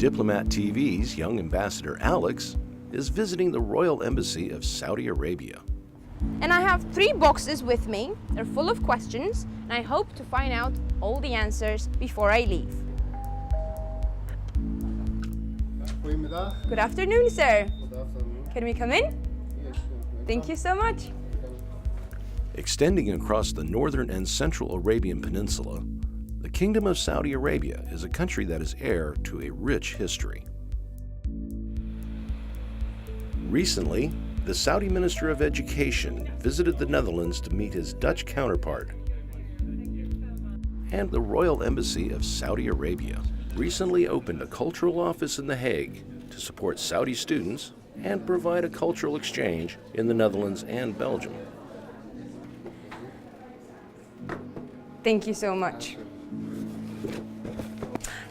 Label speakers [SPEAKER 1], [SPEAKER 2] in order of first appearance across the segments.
[SPEAKER 1] Diplomat TV's young ambassador Alex is visiting the Royal Embassy of Saudi Arabia.
[SPEAKER 2] And I have 3 boxes with me. They're full of questions, and I hope to find out all the answers before I leave. Good afternoon, sir.
[SPEAKER 3] Good afternoon.
[SPEAKER 2] Can we come in?
[SPEAKER 3] Yes, sure.
[SPEAKER 2] Thank you so much.
[SPEAKER 1] Extending across the northern and central Arabian Peninsula, the Kingdom of Saudi Arabia is a country that is heir to a rich history. Recently, the Saudi Minister of Education visited the Netherlands to meet his Dutch counterpart. And the Royal Embassy of Saudi Arabia recently opened a cultural office in The Hague to support Saudi students and provide a cultural exchange in the Netherlands and Belgium.
[SPEAKER 2] Thank you so much.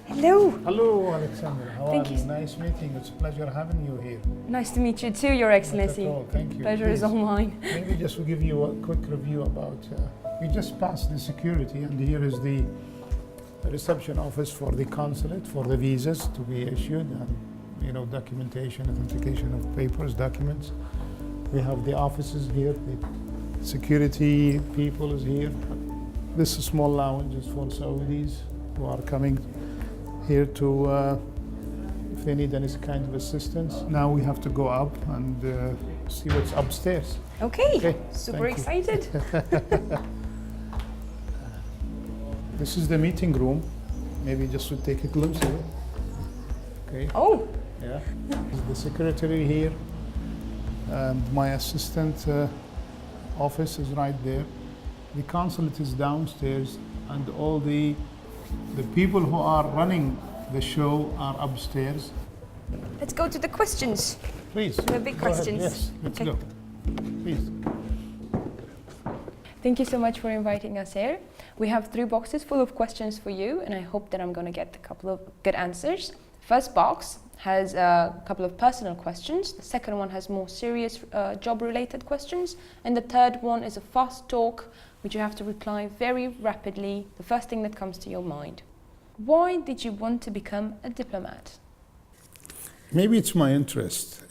[SPEAKER 2] Hello.
[SPEAKER 4] Hello, Alexander. How
[SPEAKER 2] Thank
[SPEAKER 4] are
[SPEAKER 2] you.
[SPEAKER 4] you? Nice meeting. It's a pleasure having you here.
[SPEAKER 2] Nice to meet you too, Your Excellency.
[SPEAKER 4] Not at all. Thank you.
[SPEAKER 2] Pleasure is all mine.
[SPEAKER 4] Maybe just to give you a quick review about, we just passed the security, and here is the reception office for the consulate, for the visas to be issued, and documentation, authentication of papers, documents. We have the offices here, the security people is here. This small lounge is for Saudis who are coming here to, if they need any kind of assistance. Now we have to go up and see what's upstairs.
[SPEAKER 2] Okay, super
[SPEAKER 4] thank you.
[SPEAKER 2] excited.
[SPEAKER 4] This is the meeting room. Maybe just to take a glimpse of it. Okay.
[SPEAKER 2] Oh,
[SPEAKER 4] Yeah. The secretary here, and my assistant office is right there. The consulate is downstairs, and all the people who are running the show are upstairs.
[SPEAKER 2] let's go to the questions.
[SPEAKER 4] Please.
[SPEAKER 2] The big
[SPEAKER 4] go ahead.
[SPEAKER 2] questions.
[SPEAKER 4] Yes, let's
[SPEAKER 2] Okay.
[SPEAKER 4] go. Please.
[SPEAKER 2] Thank you so much for inviting us here. We have 3 boxes full of questions for you, and I hope that I'm going to get a couple of good answers. First box has a couple of personal questions. The second one has more serious job-related questions. And the third one is a fast talk, which you have to reply very rapidly, the first thing that comes to your mind. Why did you want to become a diplomat?
[SPEAKER 4] Maybe it's my interest.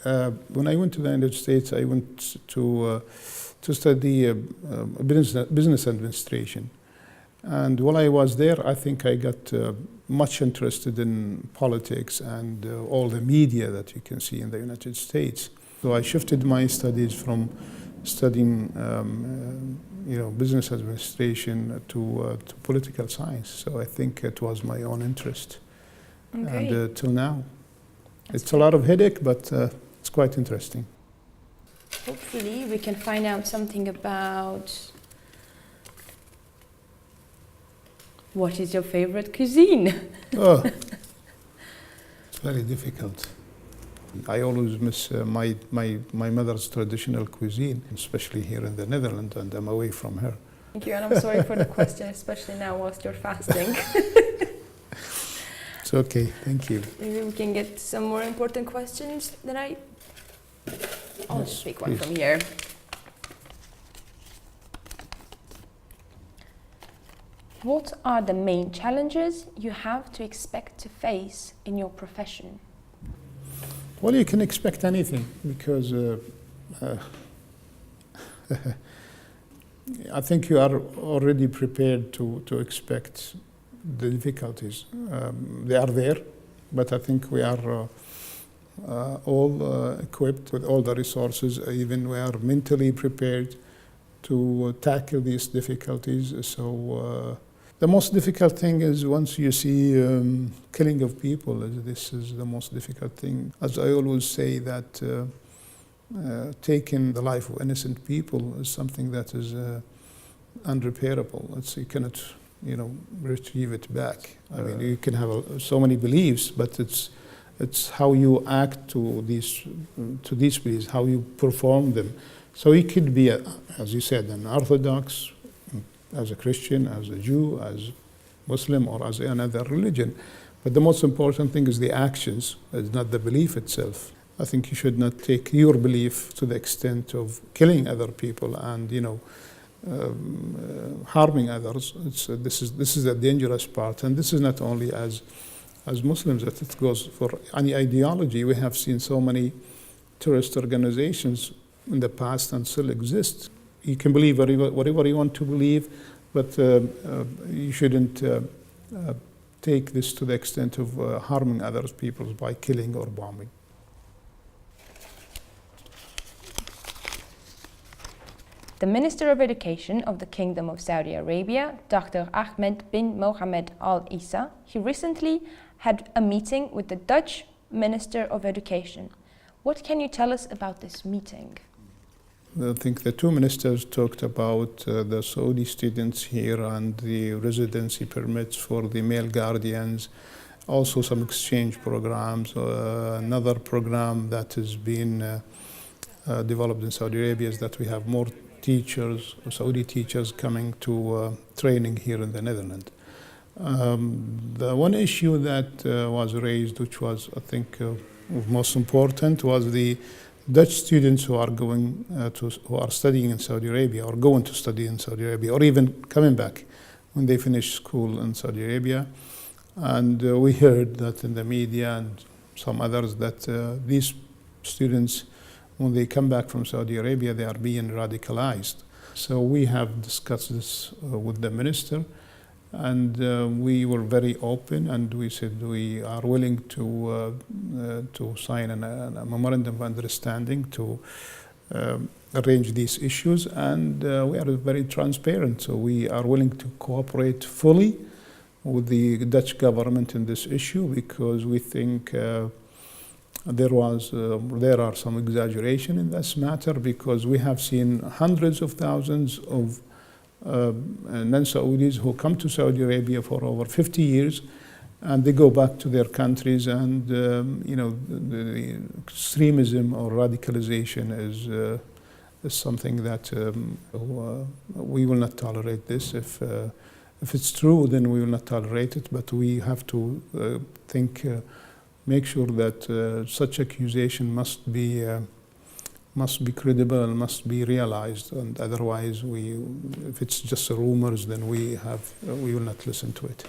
[SPEAKER 4] When I went to the United States, I went to study business administration. And while I was there, I think I got much interested in politics and all the media that you can see in the United States. So I shifted my studies from studying business administration to political science. So I think it was my own interest.
[SPEAKER 2] Okay.
[SPEAKER 4] And till now. It's a lot of headache, but it's quite interesting.
[SPEAKER 2] Hopefully we can find out something about what is your favorite cuisine?
[SPEAKER 4] Oh, it's very difficult. I always miss my mother's traditional cuisine, especially here in the Netherlands, and I'm away from her.
[SPEAKER 2] Thank you, and I'm sorry for the question, especially now whilst you're fasting.
[SPEAKER 4] It's okay, thank you.
[SPEAKER 2] Maybe we can get some more important questions that I'll
[SPEAKER 4] Yes,
[SPEAKER 2] just pick one
[SPEAKER 4] please.
[SPEAKER 2] from here. What are the main challenges you have to expect to face in your profession?
[SPEAKER 4] Well, you can expect anything because I think you are already prepared to expect the difficulties. They are there, but I think we are all equipped with all the resources, even we are mentally prepared to tackle these difficulties. So the most difficult thing is once you see killing of people, this is the most difficult thing. As I always say that taking the life of innocent people is something that is unrepairable. You cannot, retrieve it back. I mean, you can have so many beliefs, but it's how you act to these beliefs, how you perform them. So it could be, as you said, an Orthodox, as a Christian, as a Jew, as Muslim, or as another religion. But the most important thing is the actions, it's not the belief itself. I think you should not take your belief to the extent of killing other people and, harming others. This is the dangerous part, and this is not only as as Muslims, that it goes for any ideology. We have seen so many terrorist organizations in the past and still exist. You can believe whatever you want to believe, but you shouldn't take this to the extent of harming other people by killing or bombing.
[SPEAKER 2] The Minister of Education of the Kingdom of Saudi Arabia, Dr. Ahmed bin Mohammed Al Isa, he recently had a meeting with the Dutch Minister of Education. What can you tell us about this meeting?
[SPEAKER 4] I think the two ministers talked about the Saudi students here and the residency permits for the male guardians, also some exchange programs. Another program that has been developed in Saudi Arabia is that we have more teachers, Saudi teachers coming to training here in the Netherlands. The one issue that was raised, which was, I think, most important, was the Dutch students who are going who are studying in Saudi Arabia, or going to study in Saudi Arabia, or even coming back when they finish school in Saudi Arabia. And we heard that in the media and some others that these students, when they come back from Saudi Arabia, they are being radicalized. So we have discussed this with the minister, and we were very open, and we said we are willing to sign a memorandum of understanding to arrange these issues, and we are very transparent. So we are willing to cooperate fully with the Dutch government in this issue, because we think there are some exaggeration in this matter, because we have seen hundreds of thousands of non-Saudis who come to Saudi Arabia for over 50 years, and they go back to their countries, and the extremism or radicalization is something that we will not tolerate this. If it's true, then we will not tolerate it, but we have to make sure that such accusation must be credible and must be realized, and otherwise, if it's just rumors, then we will not listen to it.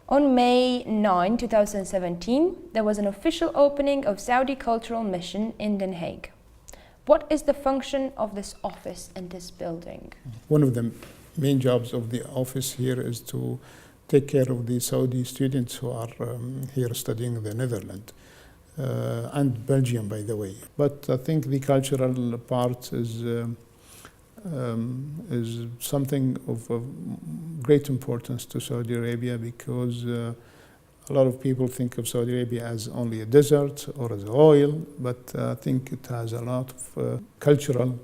[SPEAKER 2] On May 9, 2017, there was an official opening of Saudi Cultural Mission in Den Haag. What is the function of this office in this building?
[SPEAKER 4] One of the main jobs of the office here is to take care of the Saudi students who are here studying in the Netherlands. And Belgium, by the way. But I think the cultural part is something of great importance to Saudi Arabia, because a lot of people think of Saudi Arabia as only a desert or as oil, but I think it has a lot of cultural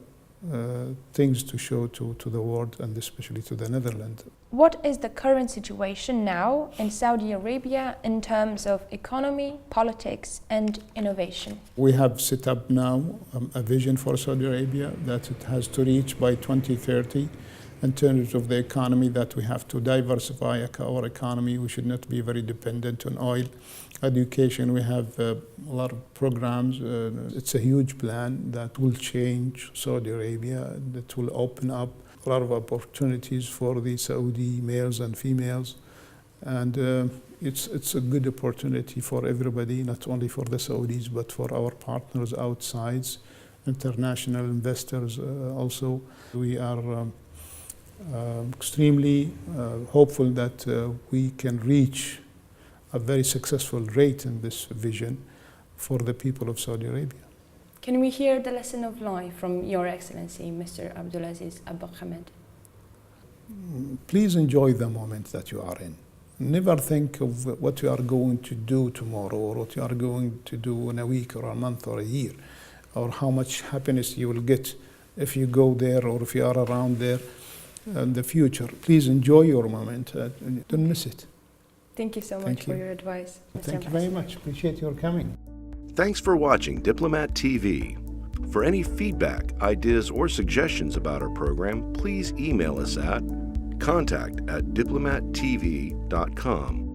[SPEAKER 4] things to show to the world, and especially to the Netherlands.
[SPEAKER 2] What is the current situation now in Saudi Arabia in terms of economy, politics, and innovation?
[SPEAKER 4] We have set up now a vision for Saudi Arabia that it has to reach by 2030 in terms of the economy, that we have to diversify our economy. We should not be very dependent on oil. Education, we have a lot of programs. It's a huge plan that will change Saudi Arabia, that will open up a lot of opportunities for the Saudi males and females. And it's a good opportunity for everybody, not only for the Saudis, but for our partners outside, international investors also. We are extremely hopeful that we can reach a very successful rate in this vision for the people of Saudi Arabia.
[SPEAKER 2] Can we hear the lesson of life from Your Excellency, Mr. Abdulaziz Abou Hamed?
[SPEAKER 4] Please enjoy the moment that you are in. Never think of what you are going to do tomorrow, or what you are going to do in a week or a month or a year, or how much happiness you will get if you go there or if you are around there in the future. Please enjoy your moment. Don't miss it.
[SPEAKER 2] Thank you so much for your advice, Mr.
[SPEAKER 4] Thank you very much. Appreciate your coming.
[SPEAKER 1] Thanks for watching Diplomat TV. For any feedback, ideas, or suggestions about our program, please email us at contact@diplomattv.com.